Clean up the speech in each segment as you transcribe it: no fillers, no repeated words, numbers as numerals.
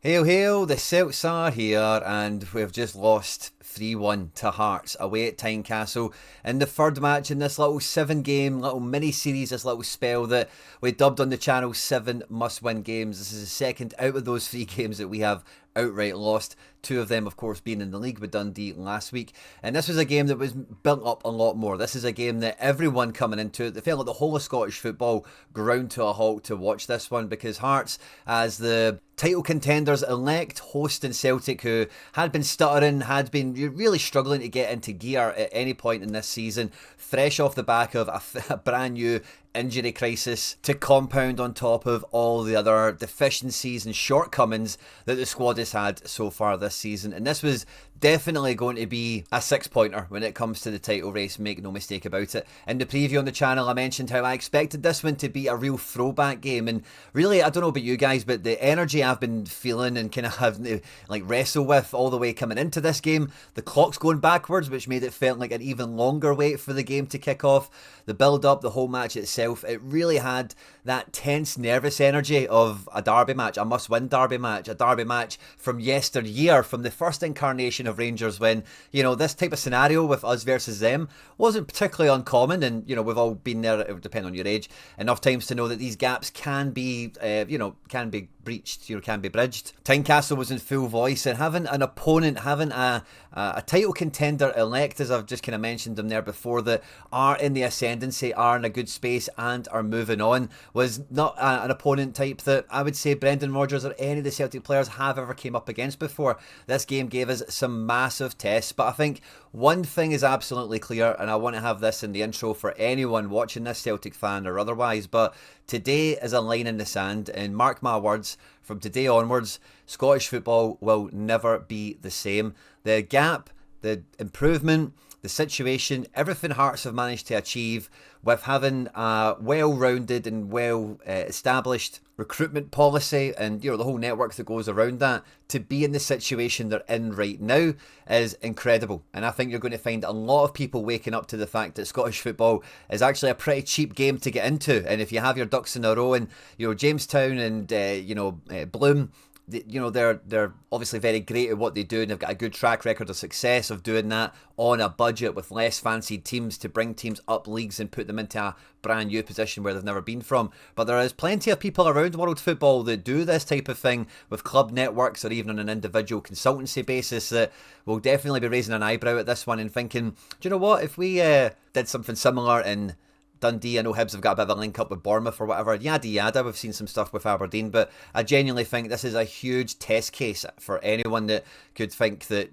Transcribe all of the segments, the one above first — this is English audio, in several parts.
Hail, hail, the Celts are here, and we've just lost 3-1 to Hearts away at Tynecastle in the third match in this little 7 game, little mini-series, this little spell that we dubbed on the channel 7 must-win games. This is the second out of those 3 games that we have outright lost. 2 of them, of course, being in the league with Dundee last week. And this was a game that was built up a lot more. This is a game that everyone coming into it, they felt like the whole of Scottish football ground to a halt to watch this one, because Hearts, as the title contenders elect, hosting Celtic, who had been stuttering, had been really struggling to get into gear at any point in this season, fresh off the back of a brand new injury crisis to compound on top of all the other deficiencies and shortcomings that the squad has had so far this season. And this was definitely going to be a 6-pointer when it comes to the title race, make no mistake about it. In the preview on the channel, I mentioned how I expected this one to be a real throwback game, and really, I don't know about you guys, but the energy I've been feeling and kind of having to wrestle with all the way coming into this game, the clock's going backwards, which made it felt like an even longer wait for the game to kick off. The build-up, the whole match itself, it really had that tense, nervous energy of a derby match, a must-win derby match, a derby match from yesteryear, from the first incarnation of Rangers, when, this type of scenario with us versus them wasn't particularly uncommon. And, we've all been there, it would depend on your age, enough times to know that these gaps can be, can be breached, can be bridged. Tynecastle was in full voice, and having an opponent, having a title contender elect, as I've just kind of mentioned them there before, that are in the ascendancy, are in a good space and are moving on, was not an opponent type that I would say Brendan Rodgers or any of the Celtic players have ever came up against before. This game gave us some massive tests, but I think one thing is absolutely clear, and I want to have this in the intro for anyone watching this, Celtic fan or otherwise, but today is a line in the sand, and mark my words, from today onwards, Scottish football will never be the same. The gap, the improvement, the situation, everything Hearts have managed to achieve with having a well-rounded and well-established recruitment policy and the whole network that goes around that, to be in the situation they're in right now is incredible. And I think you're going to find a lot of people waking up to the fact that Scottish football is actually a pretty cheap game to get into. And if you have your ducks in a row, and Jamestown and Bloom, they're obviously very great at what they do, and they've got a good track record of success of doing that on a budget with less fancied teams to bring teams up leagues and put them into a brand new position where they've never been from. But there is plenty of people around world football that do this type of thing with club networks or even on an individual consultancy basis that will definitely be raising an eyebrow at this one and thinking, do you know what, if we did something similar in Dundee, I know Hibs have got a bit of a link up with Bournemouth or whatever, yada yada, we've seen some stuff with Aberdeen, but I genuinely think this is a huge test case for anyone that could think that,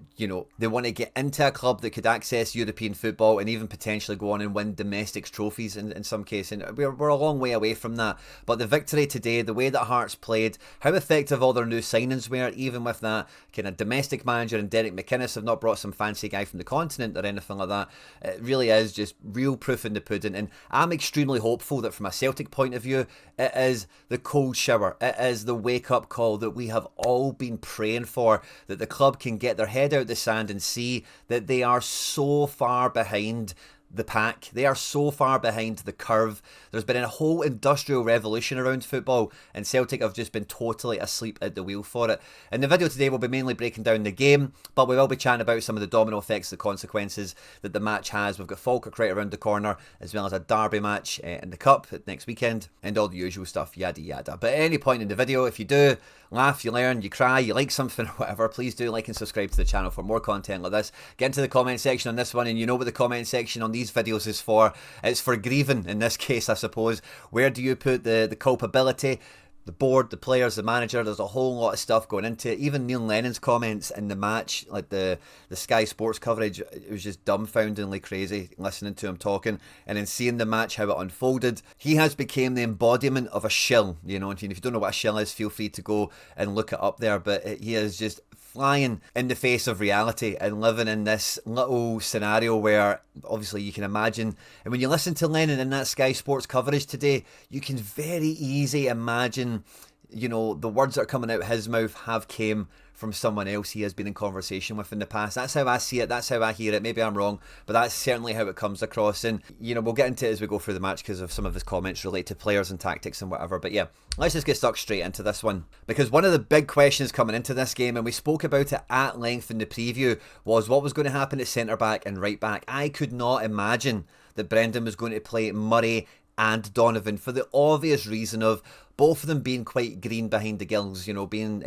they want to get into a club that could access European football and even potentially go on and win domestic trophies in some case, and we're a long way away from that. But the victory today, the way that Hearts played, how effective all their new signings were, even with that kind of domestic manager and Derek McInnes have not brought some fancy guy from the continent or anything like that, it really is just real proof in the pudding. And I'm extremely hopeful that from a Celtic point of view, it is the cold shower, it is the wake-up call that we have all been praying for, that the club can get their head out the sand and see that they are so far behind the pack. They are so far behind the curve. There's been a whole industrial revolution around football, and Celtic have just been totally asleep at the wheel for it. In the video today, we'll be mainly breaking down the game, but we will be chatting about some of the domino effects, the consequences that the match has. We've got Falkirk right around the corner, as well as a derby match in the Cup next weekend, and all the usual stuff, yada yada. But at any point in the video, if you do laugh, you learn, you cry, you like something or whatever, please do like and subscribe to the channel for more content like this. Get into the comment section on this one, and you know what the comment section on these videos is for. It's for grieving, in this case, I suppose. Where do you put the culpability? The board, the players, the manager, there's a whole lot of stuff going into it. Even Neil Lennon's comments in the match, like the Sky Sports coverage, it was just dumbfoundingly crazy listening to him talking, and then seeing the match, how it unfolded. He has become the embodiment of a shill, and if you don't know what a shill is, feel free to go and look it up there, but he is just flying in the face of reality and living in this little scenario where obviously you can imagine, and when you listen to Lennon in that Sky Sports coverage today, you can very easily imagine you know, the words that are coming out of his mouth have came from someone else he has been in conversation with in the past. That's how I see it, that's how I hear it. Maybe I'm wrong, but that's certainly how it comes across. And, you know, we'll get into it as we go through the match because of some of his comments relate to players and tactics and whatever. But yeah, let's just get stuck straight into this one. Because one of the big questions coming into this game, and we spoke about it at length in the preview, was what was going to happen at centre-back and right-back. I could not imagine that Brendan was going to play Murray and Donovan for the obvious reason of both of them being quite green behind the gills, you know, being,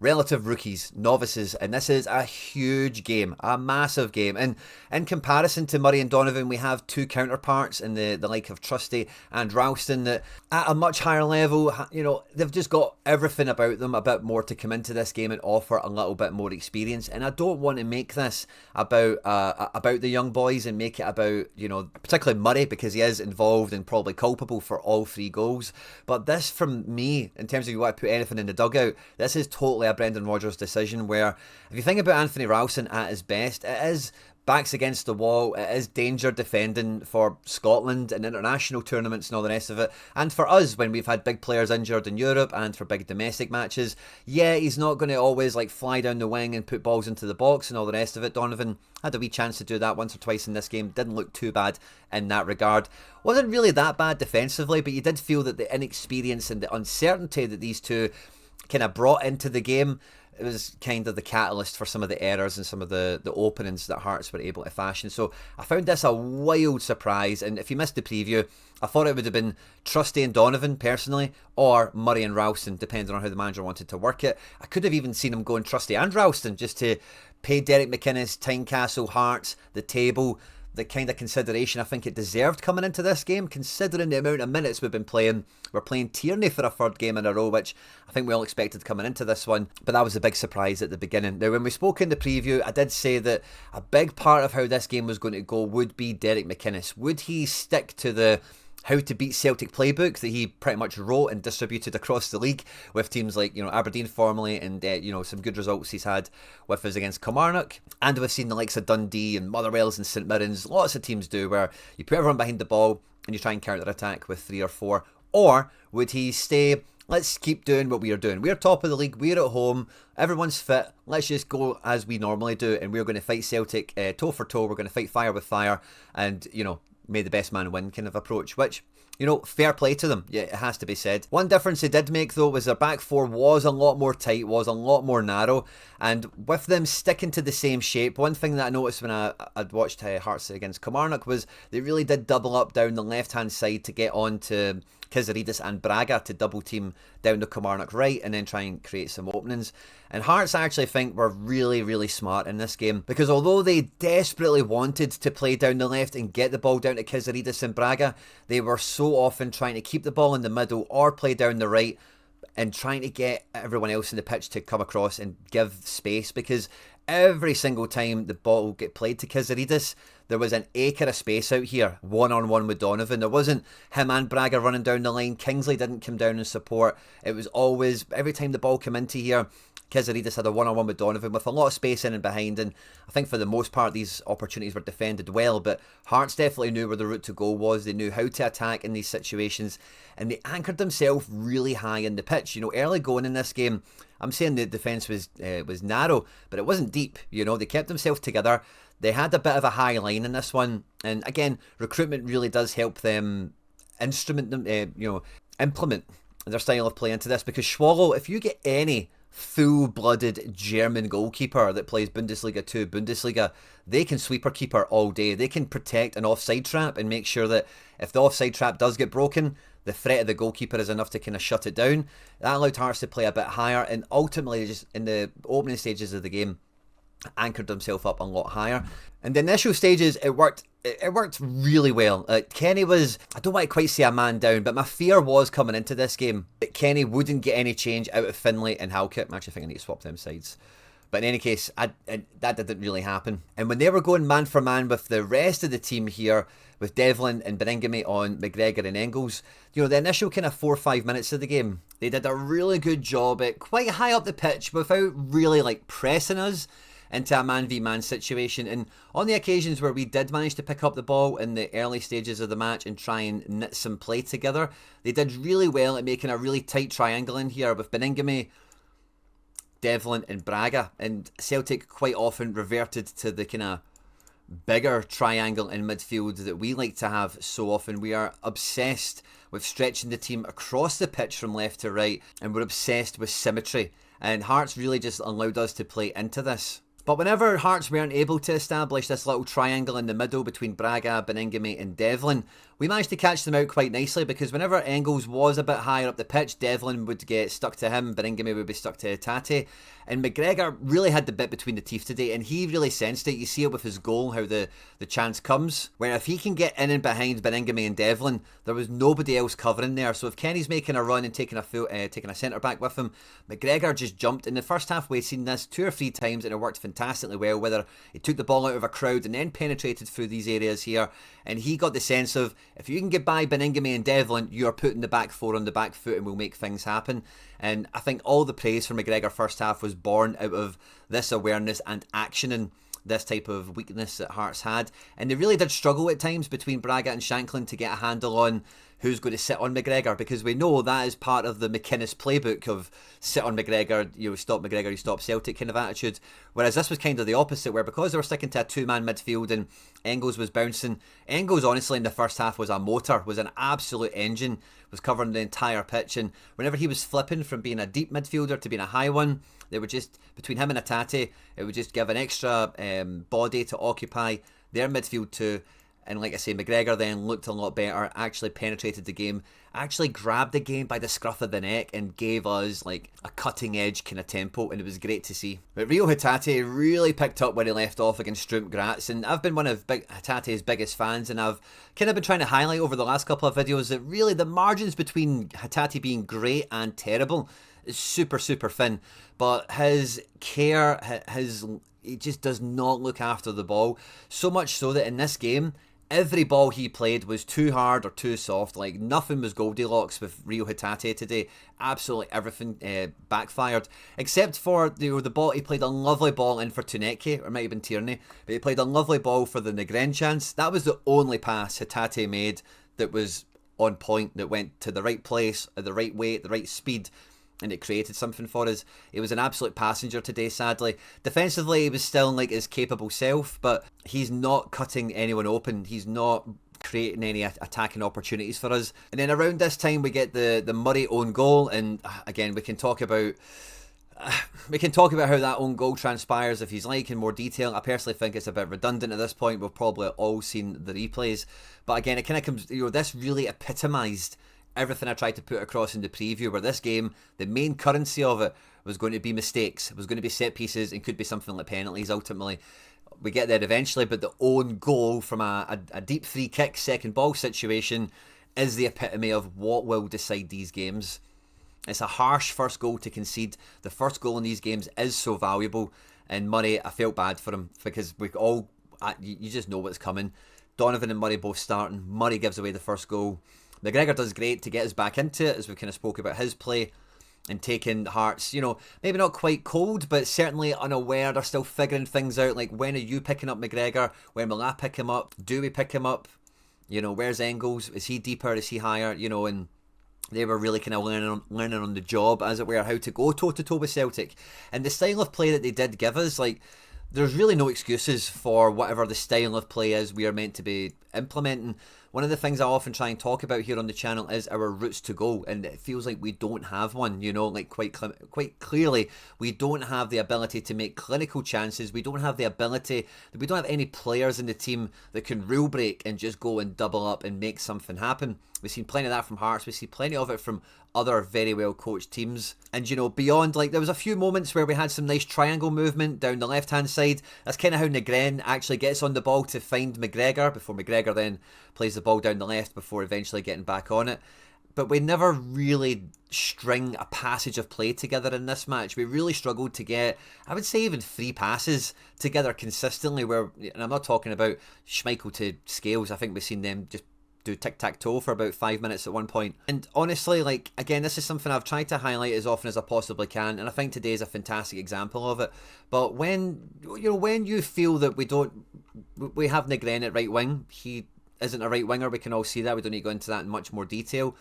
relative rookies, novices, and this is a huge game, a massive game. And in comparison to Murray and Donovan, we have two counterparts in the like of Trusty and Ralston that at a much higher level, you know, they've just got everything about them, a bit more to come into this game and offer a little bit more experience. And I don't want to make this about the young boys and make it about, you know, particularly Murray, because he is involved and probably culpable for all 3 goals. But this, from me, in terms of you want to put anything in the dugout, this is totally a Brendan Rodgers decision where, if you think about Anthony Ralston at his best, it is backs against the wall, it is danger defending for Scotland and international tournaments and all the rest of it, and for us when we've had big players injured in Europe and for big domestic matches. Yeah, he's not going to always like fly down the wing and put balls into the box and all the rest of it. Donovan had a wee chance to do that once or twice in this game, didn't look too bad in that regard. Wasn't really that bad defensively, but you did feel that the inexperience and the uncertainty that these two kind of brought into the game, it was kind of the catalyst for some of the errors and some of the openings that Hearts were able to fashion. So I found this a wild surprise, and if you missed the preview, I thought it would have been Trusty and Donovan personally, or Murray and Ralston, depending on how the manager wanted to work it. I could have even seen him going Trusty and Ralston just to pay Derek McInnes, Tynecastle, Hearts, the table, the kind of consideration I think it deserved coming into this game, considering the amount of minutes we've been playing. We're playing Tierney for a 3rd game in a row, which I think we all expected coming into this one, but that was a big surprise at the beginning. Now, when we spoke in the preview, I did say that a big part of how this game was going to go would be Derek McInnes. Would he stick to the how to beat Celtic playbook that he pretty much wrote and distributed across the league with teams like, you know, Aberdeen formerly, and some good results he's had with us against Kilmarnock, and we've seen the likes of Dundee and Motherwells and St Mirren's. Lots of teams do, where you put everyone behind the ball and you try and counter attack with 3 or 4. Or would he stay, let's keep doing what we are doing, we're top of the league, we're at home, everyone's fit, let's just go as we normally do, and we're going to fight Celtic toe for toe, we're going to fight fire with fire, and, you know, may the best man win kind of approach, which, you know, fair play to them. Yeah, it has to be said. One difference they did make, though, was their back 4 was a lot more tight, was a lot more narrow, and with them sticking to the same shape, one thing that I noticed when I'd watched Hearts against Kilmarnock was they really did double up down the left-hand side to get on to Kizaridis and Braga to double team down the Kilmarnock right and then try and create some openings. And Hearts, I actually think, were really, really smart in this game, because although they desperately wanted to play down the left and get the ball down to Kizaridis and Braga, they were so often trying to keep the ball in the middle or play down the right and trying to get everyone else in the pitch to come across and give space, because every single time the ball get played to Kizaridis, there was an acre of space out here, one-on-one with Donovan. There wasn't him and Braga running down the line. Kingsley didn't come down and support. It was always, every time the ball came into here, Kizaridis had a one-on-one with Donovan with a lot of space in and behind, and I think for the most part these opportunities were defended well, but Hearts definitely knew where the route to go was. They knew how to attack in these situations, and they anchored themselves really high in the pitch. You know, early going in this game, I'm saying the defence was narrow, but it wasn't deep. You know, they kept themselves together. They had a bit of a high line in this one, and again, recruitment really does help them implement their style of play into this, because Schwallow, if you get any full-blooded German goalkeeper that plays Bundesliga 2, Bundesliga, they can sweeper keeper all day. They can protect an offside trap and make sure that if the offside trap does get broken, the threat of the goalkeeper is enough to kind of shut it down. That allowed Hearts to play a bit higher, and ultimately, just in the opening stages of the game, anchored himself up a lot higher. And the initial stages, it worked really well. Kenny was, I don't want to quite say a man down, but my fear was coming into this game that Kenny wouldn't get any change out of Finlay and Halkett. I'm actually thinking I need to swap them sides. But in any case, that didn't really happen. And when they were going man for man with the rest of the team here, with Devlin and Beningame on McGregor and Engels, you know, the initial kind of 4 or 5 minutes of the game, they did a really good job at quite high up the pitch without really like pressing us. into a man-v-man situation. And on the occasions where we did manage to pick up the ball in the early stages of the match and try and knit some play together, they did really well at making a really tight triangle in here with Beningame, Devlin and Braga. And Celtic quite often reverted to the kind of bigger triangle in midfield that we like to have so often. We are obsessed with stretching the team across the pitch from left to right, and we're obsessed with symmetry, and Hearts really just allowed us to play into this. But whenever Hearts weren't able to establish this little triangle in the middle between Braga, Beningame and Devlin, we managed to catch them out quite nicely, because whenever Engels was a bit higher up the pitch, Devlin would get stuck to him, Beningame would be stuck to Hatate, and McGregor really had the bit between the teeth today, and he really sensed it. You see it with his goal, how the chance comes, where if he can get in and behind Beningame and Devlin, there was nobody else covering there. So if Kenny's making a run and taking a centre back with him, McGregor just jumped. In the first half, we'd seen this 2 or 3 times, and it worked fantastically well, whether he took the ball out of a crowd and then penetrated through these areas here, and he got the sense of, if you can get by Beningame and Devlin, you're putting the back four on the back foot and we'll make things happen. And I think all the praise for McGregor first half was born out of this awareness and actioning this type of weakness that Hearts had. And they really did struggle at times between Braga and Shanklin to get a handle on who's going to sit on McGregor, because we know that is part of the McInnes playbook of sit on McGregor, you stop McGregor, you stop Celtic kind of attitude. Whereas this was kind of the opposite, where because they were sticking to a 2-man midfield and Engels was bouncing, Engels honestly in the first half was a motor, was an absolute engine, was covering the entire pitch, and whenever he was flipping from being a deep midfielder to being a high one, they would just, between him and Hatate, it would just give an extra body to occupy their midfield too. And like I say, McGregor then looked a lot better, actually penetrated the game, actually grabbed the game by the scruff of the neck and gave us like a cutting edge kind of tempo, and it was great to see. But Rio Hatate really picked up where he left off against Strumpf Graz, and I've been one of Hatate's biggest fans, and I've kind of been trying to highlight over the last couple of videos that really the margins between Hatate being great and terrible is super, super thin. But his care, he just does not look after the ball, so much so that in this game, every ball he played was too hard or too soft. Like, nothing was Goldilocks with Rio Hatate today. Absolutely everything backfired, except for the ball. He played a lovely ball in for Tuneke, or it might have been Tierney, but he played a lovely ball for the Negren chance. That was the only pass Hatate made that was on point, that went to the right place, at the right weight, the right speed, and it created something for us. He was an absolute passenger today, sadly. Defensively, he was still like his capable self, but he's not cutting anyone open. He's not creating any attacking opportunities for us. And then around this time, we get the Murray own goal, and again, we can talk about how that own goal transpires if he's like in more detail. I personally think it's a bit redundant at this point. We've probably all seen the replays, but again, it kind of comes, this really epitomised everything I tried to put across in the preview, where this game, the main currency of it was going to be mistakes. It was going to be set pieces, and could be something like penalties ultimately. We get there eventually, but the own goal from a deep free kick, second ball situation is the epitome of what will decide these games. It's a harsh first goal to concede. The first goal in these games is so valuable, and Murray, I felt bad for him, because you just know what's coming. Donovan and Murray both starting. Murray gives away the first goal. McGregor does great to get us back into it, as we kind of spoke about his play, and taking Hearts, maybe not quite cold, but certainly unaware. They're still figuring things out, like, when are you picking up McGregor? When will I pick him up? Do we pick him up? Where's Engels? Is he deeper? Is he higher? And they were really kind of learning on the job, as it were, how to go toe-to-toe with Celtic. And the style of play that they did give us, like, there's really no excuses for whatever the style of play is we are meant to be implementing. One of the things I often try and talk about here on the channel is our routes to goal, and it feels like we don't have one, like quite clearly we don't have the ability to make clinical chances. We don't have any players in the team that can rule break and just go and double up and make something happen. We've seen plenty of that from Hearts. We see plenty of it from other very well coached teams. And beyond, like, there was a few moments where we had some nice triangle movement down the left hand side. That's kind of how Negren actually gets on the ball to find McGregor, before McGregor then plays the ball down the left before eventually getting back on it. But we never really string a passage of play together in this match. We really struggled to get, I would say, even 3 passes together consistently, and I'm not talking about Schmeichel to Scales. I think we've seen them just do tic-tac-toe for about 5 minutes at one point. And honestly, like, again, this is something I've tried to highlight as often as I possibly can, and I think today is a fantastic example of it. But when you feel that we have Negren at right wing, he isn't a right winger, we can all see that, we don't need to go into that in much more detail.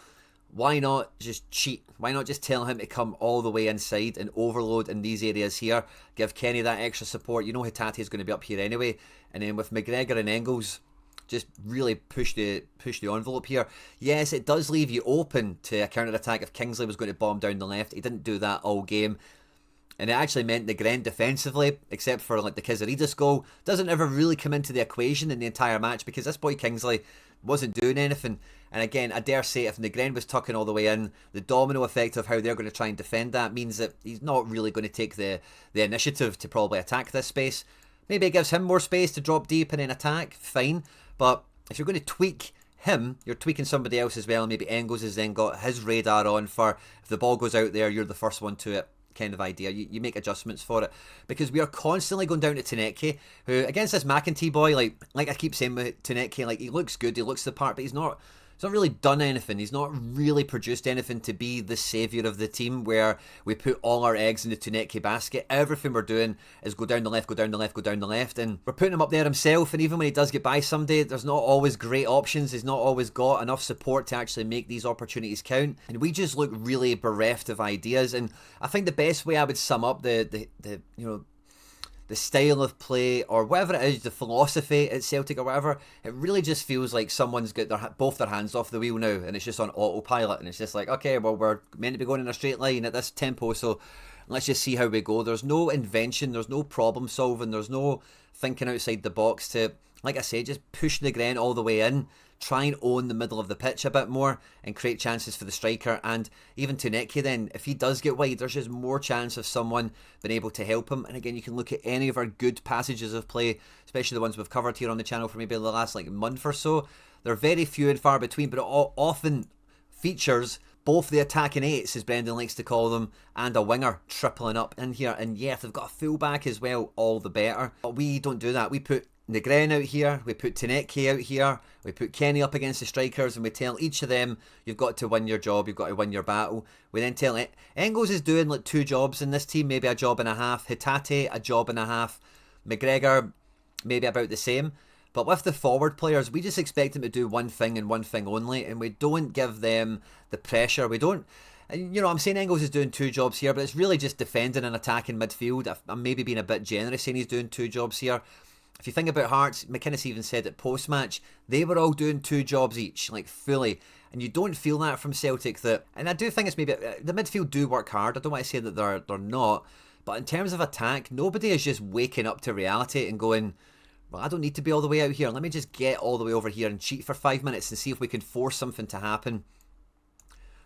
Why not just cheat? Why not just tell him to come all the way inside and overload in these areas here, give Kenny that extra support? You know Hatate is going to be up here anyway, and then with McGregor and Engels, just really push the envelope here. Yes, it does leave you open to a counter-attack if Kingsley was going to bomb down the left. He didn't do that all game. And it actually meant Negren defensively, except for like the Kizaridis goal, doesn't ever really come into the equation in the entire match because this boy Kingsley wasn't doing anything. And again, I dare say if Negren was tucking all the way in, the domino effect of how they're going to try and defend that means that he's not really going to take the initiative to probably attack this space. Maybe it gives him more space to drop deep and then attack, fine. But if you're going to tweak him, you're tweaking somebody else as well. Maybe Engels has then got his radar on for if the ball goes out there, you're the first one to it kind of idea. You make adjustments for it. Because we are constantly going down to Taneke, who against this McEntee boy, like I keep saying with Taneke, like he looks good, he looks the part, but he's not really done anything. He's not really produced anything to be the saviour of the team where we put all our eggs in the Taneke basket. Everything we're doing is go down the left, go down the left, go down the left, and we're putting him up there himself, and even when he does get by someday, there's not always great options. He's not always got enough support to actually make these opportunities count, and we just look really bereft of ideas. And I think the best way I would sum up the style of play, or whatever it is, the philosophy at Celtic or whatever, it really just feels like someone's got both their hands off the wheel now, and it's just on autopilot, and it's just like, okay, well, we're meant to be going in a straight line at this tempo, so let's just see how we go. There's no invention, there's no problem solving, there's no thinking outside the box to, like I say, just push the Negren all the way in, try and own the middle of the pitch a bit more and create chances for the striker. And even Taneke then, if he does get wide, there's just more chance of someone being able to help him. And again, you can look at any of our good passages of play, especially the ones we've covered here on the channel for maybe the last month or so. They're very few and far between, but it often features both the attacking eights, as Brendan likes to call them, and a winger tripling up in here. And yeah, if they've got a full-back as well, all the better. But we don't do that. We put Negren out here, we put Taneke out here, we put Kenny up against the strikers, and we tell each of them, you've got to win your job, you've got to win your battle. We then tell Engels is doing like 2 jobs in this team, maybe a job and a half. Hatate, a job and a half. McGregor, maybe about the same. But with the forward players, we just expect them to do one thing and one thing only, and we don't give them the pressure. We don't. And, I'm saying Engels is doing 2 jobs here, but it's really just defending and attacking midfield. I'm maybe being a bit generous saying he's doing 2 jobs here. If you think about Hearts, McInnes even said at post-match, they were all doing 2 jobs each, like fully. And you don't feel that from Celtic. And I do think it's maybe, the midfield do work hard. I don't want to say that they're not. But in terms of attack, nobody is just waking up to reality and going, well, I don't need to be all the way out here. Let me just get all the way over here and cheat for 5 minutes and see if we can force something to happen.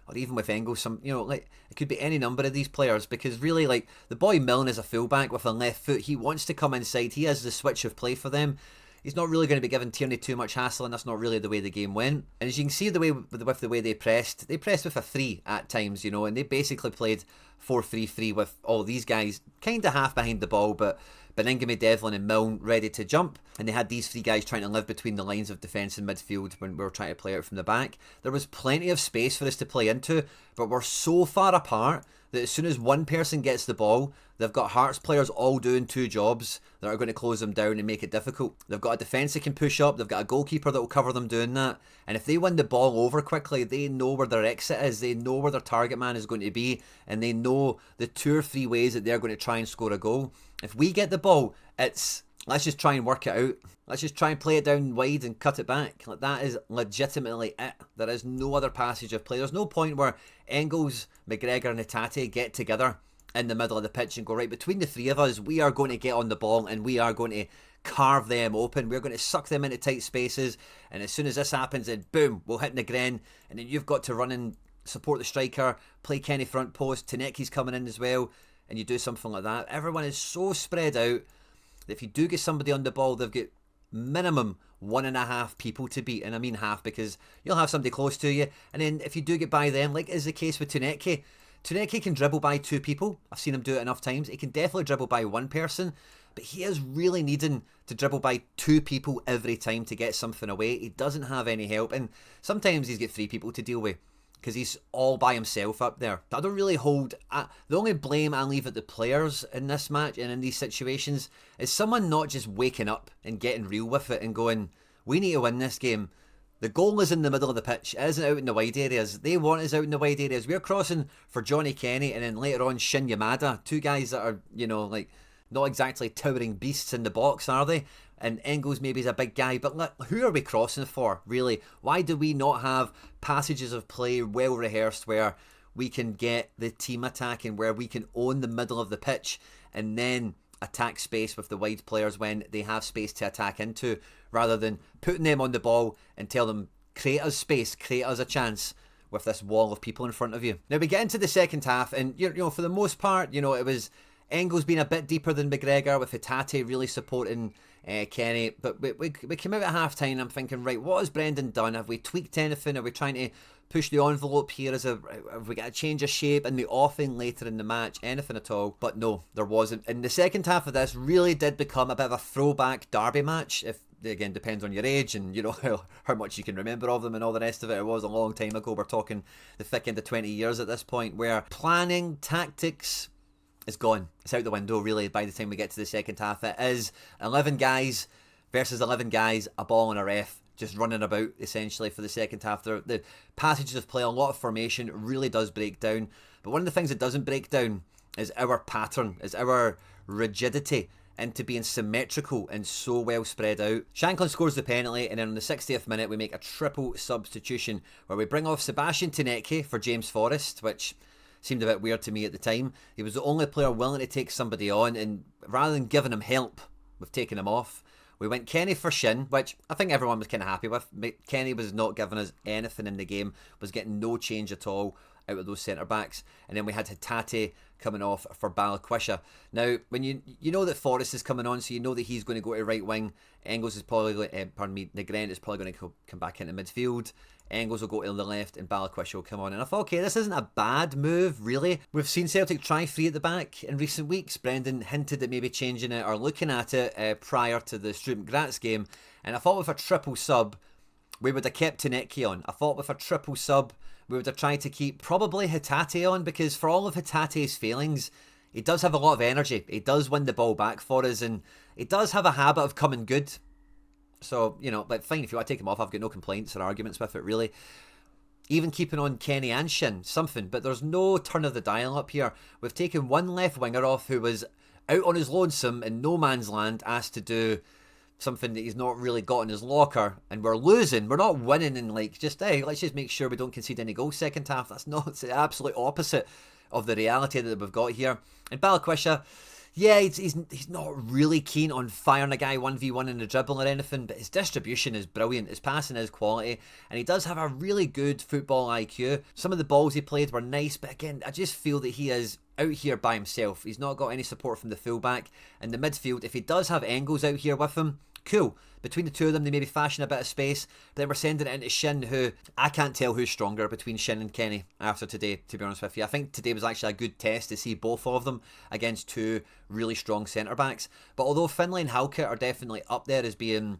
Or even with Engels, it could be any number of these players, because really, the boy Milne is a fullback with a left foot. He wants to come inside. He has the switch of play for them. He's not really going to be giving Tierney too much hassle, and that's not really the way the game went. And as you can see, with the way they pressed with a 3 at times, and they basically played 4-3-3 with all these guys kind of half behind the ball, but Beningame, Devlin and Milne ready to jump, and they had these 3 guys trying to live between the lines of defence and midfield when we were trying to play out from the back. There was plenty of space for us to play into, but we're so far apart that as soon as one person gets the ball, they've got Hearts players all doing 2 jobs that are going to close them down and make it difficult. They've got a defence that can push up, they've got a goalkeeper that will cover them doing that, and if they win the ball over quickly, they know where their exit is, they know where their target man is going to be, and they know the 2 or 3 ways that they're going to try and score a goal. If we get the ball, it's let's just try and work it out. Let's just try and play it down wide and cut it back. That is legitimately it. There is no other passage of play. There's no point where Engels, McGregor and Hatate get together in the middle of the pitch and go, right, between the 3 of us, we are going to get on the ball and we are going to carve them open. We're going to suck them into tight spaces. And as soon as this happens, then boom, we'll hit Negren. And then you've got to run and support the striker, play Kenny front post, Taneki's coming in as well, and you do something like that. Everyone is so spread out that if you do get somebody on the ball, they've got minimum 1.5 people to beat. And I mean half, because you'll have somebody close to you, and then if you do get by them, like is the case with Taneke can dribble by 2 people. I've seen him do it enough times. He can definitely dribble by 1 person, but he is really needing to dribble by 2 people every time to get something away. He doesn't have any help, and sometimes he's got 3 people to deal with because he's all by himself up there. I don't really hold... the only blame I leave at the players in this match and in these situations is someone not just waking up and getting real with it and going, we need to win this game. The goal is in the middle of the pitch. It isn't out in the wide areas. They want us out in the wide areas. We're crossing for Johnny Kenny and then later on Shin Yamada. 2 guys that are, like, not exactly towering beasts in the box, are they? And Engels maybe is a big guy, but look, who are we crossing for, really? Why do we not have passages of play well rehearsed where we can get the team attacking, where we can own the middle of the pitch and then attack space with the wide players when they have space to attack into, rather than putting them on the ball and tell them, create us space, create us a chance with this wall of people in front of you. Now we get into the second half, and for the most part, it was Engels being a bit deeper than McGregor, with Hatate really supporting Kenny. But we came out at half time and I'm thinking, right, what has Brendan done? Have we tweaked anything? Are we trying to push the envelope here? Have we got a change of shape in the offing later in the match? Anything at all? But no, there wasn't. And the second half of this really did become a bit of a throwback derby match. If again, depends on your age and how much you can remember of them and all the rest of it. It was a long time ago. We're talking the thick end of 20 years at this point, where planning, tactics, it's gone. It's out the window, really, by the time we get to the second half. It is 11 guys versus 11 guys, a ball and a ref, just running about, essentially, for the second half. The passages of play, a lot of formation, really does break down. But one of the things that doesn't break down is our pattern, is our rigidity into being symmetrical and so well spread out. Shanklin scores the penalty, and then on the 60th minute, we make a triple substitution where we bring off Sebastian Teneke for James Forrest, which seemed a bit weird to me at the time. He was the only player willing to take somebody on, and rather than giving him help with taking him off, we went Kenny for Shin, which I think everyone was kind of happy with. Kenny was not giving us anything in the game, was getting no change at all out of those centre-backs. And then we had Hatate coming off for Balikwisha. Now, when you know that Forrest is coming on, so you know that he's going to go to right wing. Engels is probably going Negrent is probably going to come back into midfield. Engels will go to the left and Balikwisha will come on. And I thought, okay, this isn't a bad move, really. We've seen Celtic try 3 at the back in recent weeks. Brendan hinted at maybe changing it or looking at it prior to the Sturm Graz game. And I thought with a triple sub, we would have kept Teneke on. I thought with a triple sub, we would have tried to keep probably Hatate on, because for all of Hatate's failings, he does have a lot of energy. He does win the ball back for us, and he does have a habit of coming good. So, like, fine, if you want to take him off, I've got no complaints or arguments with it, really. Even keeping on Kenny and Shin, something, but there's no turn of the dial up here. We've taken one left winger off who was out on his lonesome in no man's land, asked to do something that he's not really got in his locker, and we're losing. We're not winning, and let's just make sure we don't concede any goals second half. That's not, it's the absolute opposite of the reality that we've got here. And Balikwisha, yeah, he's not really keen on firing a guy 1v1 in the dribble or anything, but his distribution is brilliant, his passing is quality, and he does have a really good football IQ. Some of the balls he played were nice, but again, I just feel that he is out here by himself. He's not got any support from the fullback. In the midfield, if he does have Engels out here with him, cool. Between the two of them, they maybe fashion a bit of space, but then we're sending it into Shin, who I can't tell who's stronger between Shin and Kenny after today, to be honest with you. I think today was actually a good test to see both of them against 2 really strong centre-backs. But although Finlay and Halkett are definitely up there as being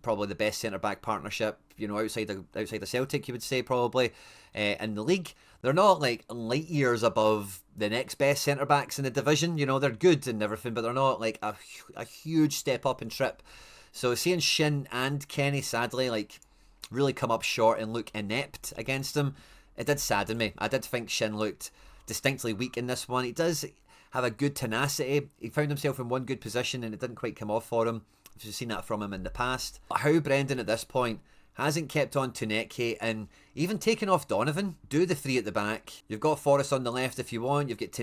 probably the best centre-back partnership, outside of Celtic, you would say, probably, in the league, they're not like light years above the next best centre-backs in the division. They're good and everything, but they're not like a huge step up in trip. So seeing Shin and Kenny, sadly, really come up short and look inept against them, it did sadden me. I did think Shin looked distinctly weak in this one. He does have a good tenacity. He found himself in one good position and it didn't quite come off for him. We've seen that from him in the past. But how Brendan at this point hasn't kept on Teneke and even taken off Donovan. Do the 3 at the back. You've got Forrest on the left if you want. You've got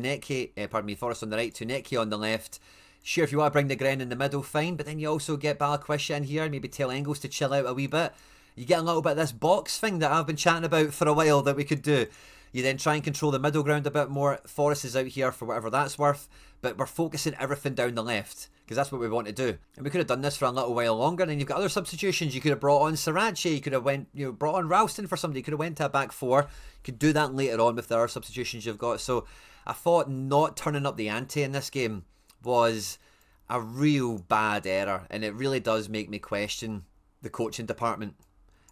Forrest on the right, Teneke on the left. Sure, if you want to bring the Gren in the middle, fine, but then you also get Balikwisha in here, maybe tell Engels to chill out a wee bit. You get a little bit of this box thing that I've been chatting about for a while that we could do. You then try and control the middle ground a bit more. Forrest is out here for whatever that's worth, but we're focusing everything down the left, because that's what we want to do. And we could have done this for a little while longer, and then you've got other substitutions. You could have brought on Sriracha, you could have brought on Ralston for somebody, you could have went to a back 4. You could do that later on with the other substitutions you've got. So I thought not turning up the ante in this game was a real bad error, and it really does make me question the coaching department.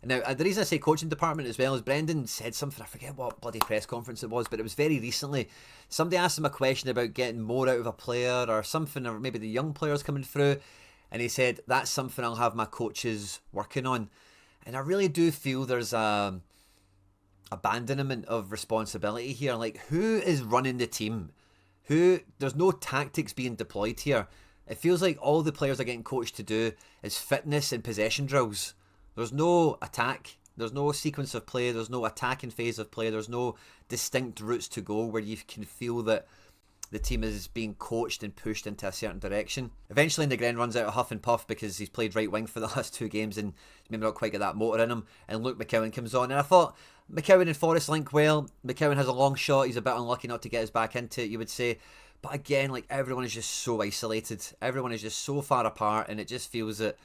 Now, the reason I say coaching department as well is Brendan said something, I forget what bloody press conference it was, but it was very recently. Somebody asked him a question about getting more out of a player or something, or maybe the young players coming through, and he said, that's something I'll have my coaches working on. And I really do feel there's a abandonment of responsibility here. Like, who is running the team? There's no tactics being deployed here. It feels like all the players are getting coached to do is fitness and possession drills. There's no attack. There's no sequence of play. There's no attacking phase of play. There's no distinct routes to go where you can feel that the team is being coached and pushed into a certain direction. Eventually, Negren runs out of huff and puff because he's played right wing for the last 2 games and maybe not quite got that motor in him. And Luke McCowan comes on. And I thought McCowan and Forrest link well. McCowan has a long shot. He's a bit unlucky not to get his back into it, you would say. But again, like, everyone is just so isolated. Everyone is just so far apart, and it just feels that,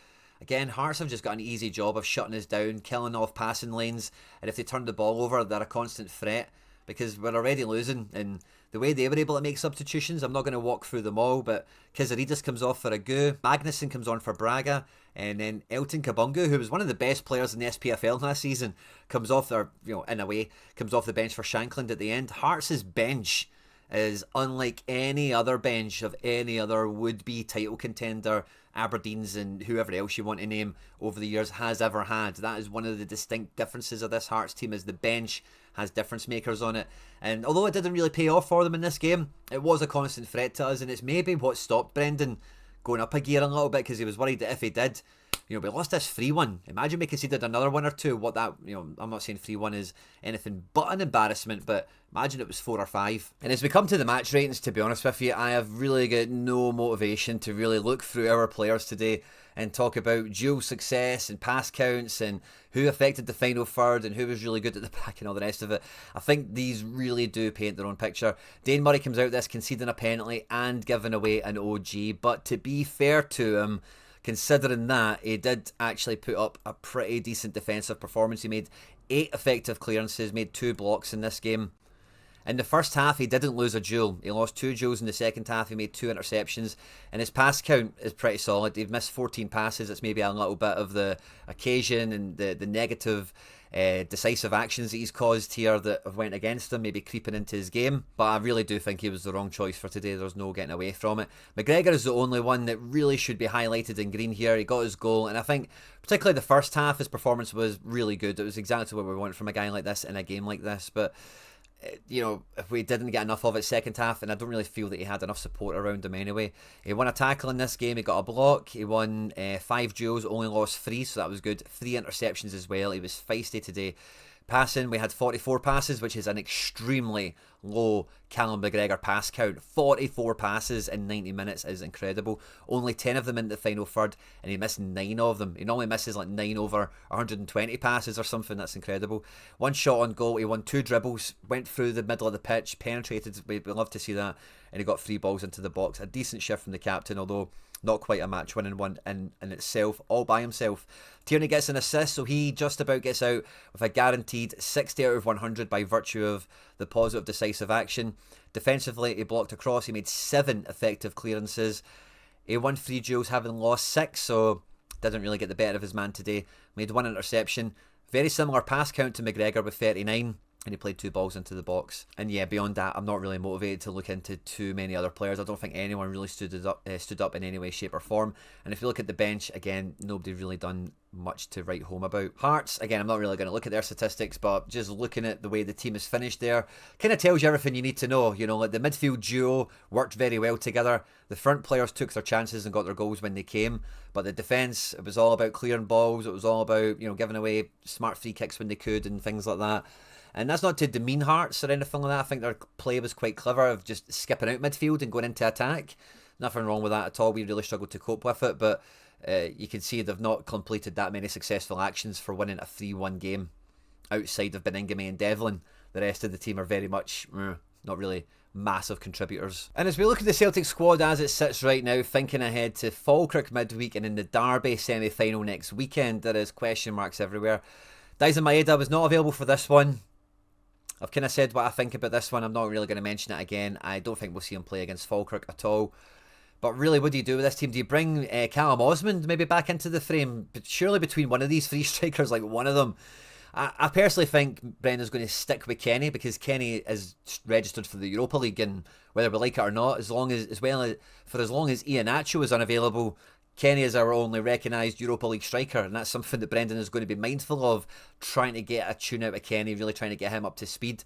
again, Hearts have just got an easy job of shutting us down, killing off passing lanes, and if they turn the ball over, they're a constant threat because we're already losing. And the way they were able to make substitutions, I'm not going to walk through them all, but Kizaridis comes off for a go, Magnussen comes on for Braga, and then Elton Kabungu, who was one of the best players in the SPFL last season, comes off, or in a way, comes off the bench for Shankland at the end. Hearts' bench is unlike any other bench of any other would-be title contender Aberdeen's and whoever else you want to name over the years has ever had. That is one of the distinct differences of this Hearts team, is the bench has difference makers on it. And although it didn't really pay off for them in this game, it was a constant threat to us, and it's maybe what stopped Brendan going up a gear a little bit, because he was worried that if he did, we lost this 3-1. Imagine we conceded another 1 or 2. What that, I'm not saying 3-1 is anything but an embarrassment, but imagine it was 4 or 5. And as we come to the match ratings, to be honest with you, I have really got no motivation to really look through our players today and talk about dual success and pass counts and who affected the final third and who was really good at the back and all the rest of it. I think these really do paint their own picture. Dane Murray comes out this conceding a penalty and giving away an OG, but to be fair to him, considering that, he did actually put up a pretty decent defensive performance. He made 8 effective clearances, made 2 blocks in this game. In the first half, he didn't lose a duel. He lost 2 duels in the second half. He made 2 interceptions. And his pass count is pretty solid. He'd missed 14 passes. It's maybe a little bit of the occasion and the negative decisive actions that he's caused here that have went against him, maybe creeping into his game. But I really do think he was the wrong choice for today. There's no getting away from it. McGregor is the only one that really should be highlighted in green here. He got his goal, and I think particularly the first half, his performance was really good. It was exactly what we want from a guy like this in a game like this. But if we didn't get enough of it second half, and I don't really feel that he had enough support around him anyway. He won a tackle in this game, he got a block, he won 5 duels, only lost 3, so that was good. 3 interceptions as well. He was feisty today. Passing, we had 44 passes, which is an extremely low Callum McGregor pass count. 44 passes in 90 minutes is incredible. Only 10 of them in the final third, and he missed 9 of them. He normally misses like 9 over 120 passes or something. That's incredible. 1 shot on goal, he won 2 dribbles, went through the middle of the pitch, penetrated. We love to see that, and he got 3 balls into the box. A decent shift from the captain, although not quite a match-winning one in itself, all by himself. Tierney gets an assist, so he just about gets out with a guaranteed 60 out of 100 by virtue of the positive decisive action. Defensively, he blocked across, he made 7 effective clearances. He won 3 duels, having lost 6, so didn't really get the better of his man today. Made 1 interception. Very similar pass count to McGregor with 39. And he played 2 balls into the box. And yeah, beyond that, I'm not really motivated to look into too many other players. I don't think anyone really stood up in any way, shape or form. And if you look at the bench, again, nobody really done much to write home about. Hearts, again, I'm not really going to look at their statistics, but just looking at the way the team is finished there, kind of tells you everything you need to know. Like the midfield duo worked very well together. The front players took their chances and got their goals when they came. But the defence, it was all about clearing balls. It was all about, giving away smart free kicks when they could and things like that. And that's not to demean Hearts or anything like that. I think their play was quite clever of just skipping out midfield and going into attack. Nothing wrong with that at all. We really struggled to cope with it. But you can see they've not completed that many successful actions for winning a 3-1 game outside of Beningame and Devlin. The rest of the team are very much not really massive contributors. And as we look at the Celtic squad as it sits right now, thinking ahead to Falkirk midweek and in the Derby semi-final next weekend, there is question marks everywhere. Daizen Maeda was not available for this one. I've kind of said what I think about this one. I'm not really going to mention it again. I don't think we'll see him play against Falkirk at all. But really, what do you do with this team? Do you bring Callum Osmond maybe back into the frame? But surely between one of these three strikers, like one of them. I personally think Brendan's going to stick with Kenny, because Kenny is registered for the Europa League, and whether we like it or not, as long as Iheanacho is unavailable, Kenny is our only recognised Europa League striker, and that's something that Brendan is going to be mindful of, trying to get a tune out of Kenny, really trying to get him up to speed.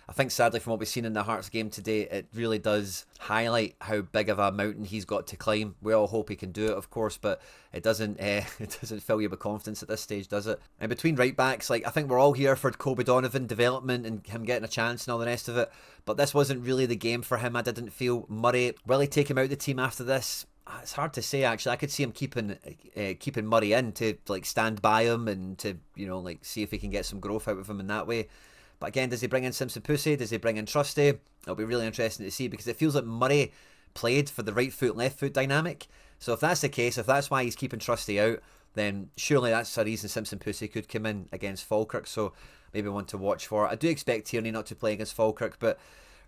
I think sadly from what we've seen in the Hearts game today, it really does highlight how big of a mountain he's got to climb. We all hope he can do it, of course, but it doesn't fill you with confidence at this stage, does it? And between right backs, like, I think we're all here for Kobe Donovan development and him getting a chance and all the rest of it, but this wasn't really the game for him. I didn't feel. Murray, will he take him out of the team after this? It's hard to say, actually. I could see him keeping Murray in to like stand by him and to, you know, like see if he can get some growth out of him in that way. But again, does he bring in Simpson Pussy? Does he bring in Trusty? It'll be really interesting to see, because it feels like Murray played for the right foot, left foot dynamic. So if that's the case, if that's why he's keeping Trusty out, then surely that's a reason Simpson Pussy could come in against Falkirk. So maybe one to watch for. I do expect Tierney not to play against Falkirk, but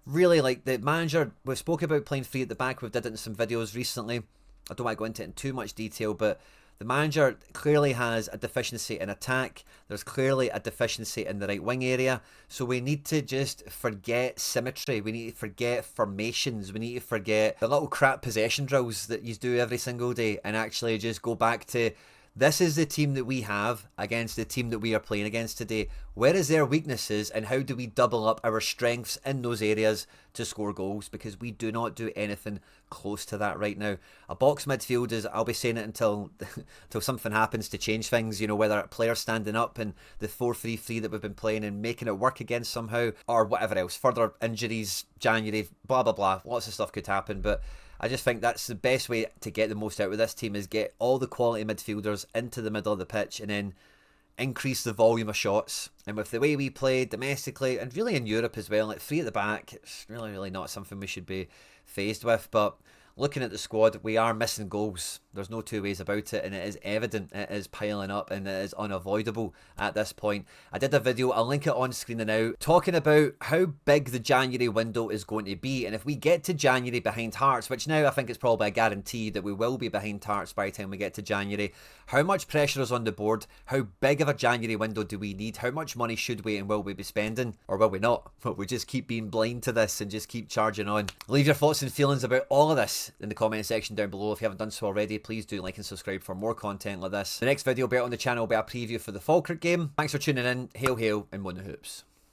really, like, the manager, we've spoke about playing free at the back. We've did it in some videos recently. I don't want to go into it in too much detail, but the manager clearly has a deficiency in attack. There's clearly a deficiency in the right wing area. So we need to just forget symmetry. We need to forget formations. We need to forget the little crap possession drills that you do every single day, and actually just go back to, this is the team that we have against the team that we are playing against today. Where is their weaknesses, and how do we double up our strengths in those areas to score goals? Because we do not do anything close to that right now. A box midfield is, I'll be saying it until something happens to change things, you know, whether a player standing up and the 4-3-3 that we've been playing and making it work again somehow, or whatever else, further injuries, January, blah, blah, blah. Lots of stuff could happen, but I just think that's the best way to get the most out of this team, is get all the quality midfielders into the middle of the pitch and then increase the volume of shots. And with the way we play domestically and really in Europe as well, like free at the back, it's really not something we should be faced with. But looking at the squad, we are missing goals. There's no two ways about it, and it is evident. It is piling up, and it is unavoidable at this point. I did a video, I'll link it on screen now, talking about how big the January window is going to be, and if we get to January behind Hearts, which now I think it's probably a guarantee that we will be behind Hearts by the time we get to January, how much pressure is on the board? How big of a January window do we need? How much money should we and will we be spending? Or will we not? But we just keep being blind to this and just keep charging on. Leave your thoughts and feelings about all of this in the comment section down below. If you haven't done so already, please do like and subscribe for more content like this. The next video will be out on the channel will be a preview for the Falkirk game. Thanks for tuning in. Hail, hail, and Moon the Hoops.